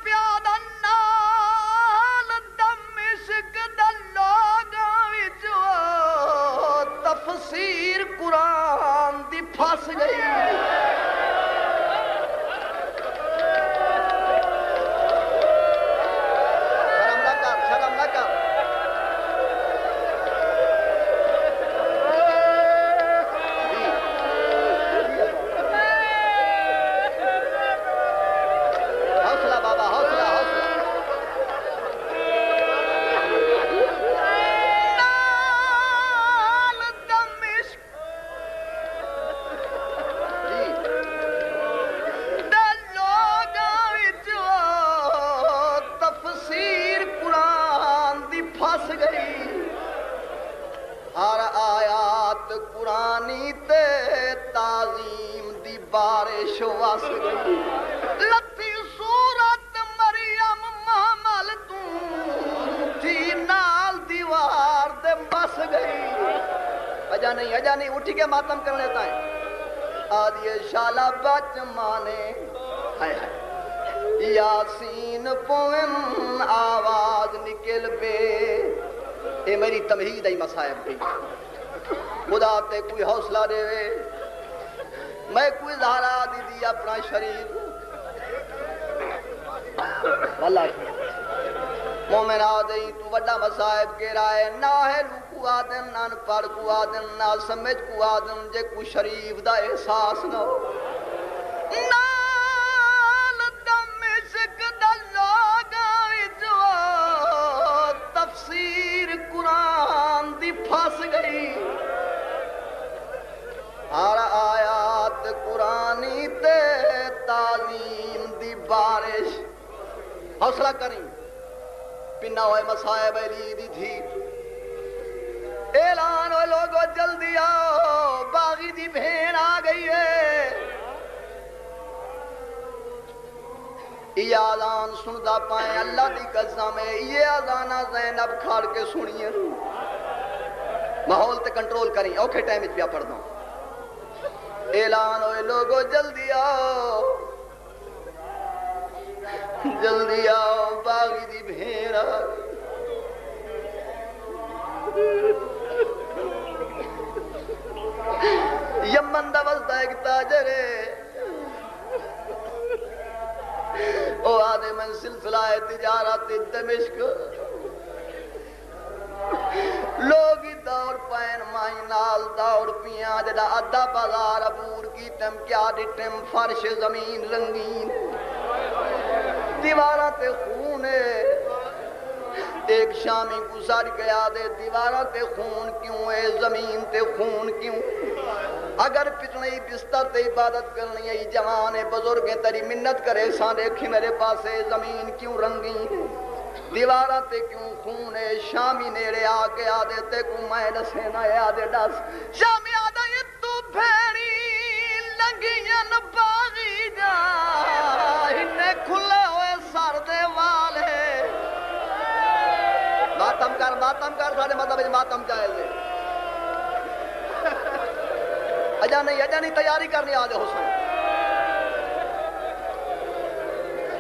ਪਿਆਦਾ ਨਾਲ ਦਮਿਸ਼ਕ ਦਾ ਲੋਗਾਂ ਵਿੱਚ ਤਫਸੀਰ ਕੁਰਾਨ ਦੀ ਫਸ ਗਈ ہر آیات قرآنی تے تعظیم دی بارش وس گئی لتی صورت مریم محمل تھی نال دیوار دے بس گئی اجا نہیں اٹھی کے ماتم کر لیتا ہے آدھی شالا بچ مانے ہائے ہائے یاسین پوین آواز نکل پے اے میری تمہید ای مصائب بھی خدا تے کوئی حوصلہ دے وے میں کوئی زہرا دی دی اپنا شریف واللہ مومن آدھئی تو وڈا مصائب کے رائے نہ ہے لو کو آدن نہ پڑھ کو آدن نہ سمجھ کو آدن جے کوئی شریف دا احساس نہ ہو نال دمشق دا لوگا جو تفسیر قرآن دی پھس گئی ہر آیات قرآنی تے تعلیم دی بارش حوصلہ کریں پنہ ہوئے مصائب علی دی تھی اعلان ہوئے لوگو جلدی آؤ باغی دی بہن آ گئی ہے یہ آذان سندا پائیں اللہ دی قسم ہے یہ آذانہ زینب کھاڑ کے سنیے ماحول تے کنٹرول کریں اوکھے ٹائم وچ پیا پڑھ دوں اعلان ہوئے لوگو جلدی آؤ باغی دی بھین آ یمن دا وسدا ایک تاجر ہے او آدھے من سلسلہ تجارت دمشق لوگی دوڑ پین مائی نال دوڑ پیاں جدا ادھا بازار عبور کی تم کیا ڈٹم فرش زمین رنگین دیوارہ تے خون ہے ایک شامی گزر گیا دے دیوارہ تے خون کیوں ہے زمین تے خون کیوں اگر پتنے بستر تے عبادت کرنی ہے جوان بزرگیں تری منت کرے سان دیکھی میرے پاسے زمین کیوں رنگین دیوارہ تے کیوں خون ہے شامی نیڑے آکے آدھے تے کو میں دسے نہ آدھے دس شامی آدھے یہ تو بھیڑی لنگین باغی جا انہیں کھلے ہوئے سر دے والے ماتم کر سارے مطلب ماتم چاہے لے اجا نہیں تیاری کرنی آدھے حسن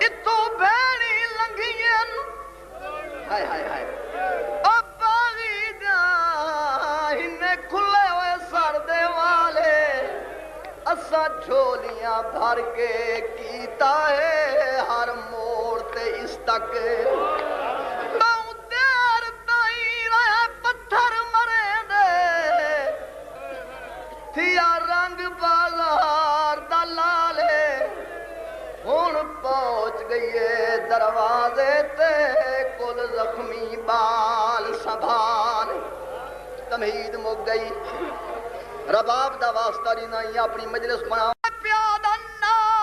اتو بھیڑی لنگین ہائے ہائے ہائے اب باغی جا انہیں کھلے ہوئے سر دے والے اسا جھولیاں بھر کے کیتا ہے ہر موڑ تے اس تک تھیا رنگ بازار دلالے ہون پہنچ گئیے دروازے تے کل زخمی بال سنبھال تمہید مک گئی رباب دا واسطہ نہیں اپنی مجلس بناؤ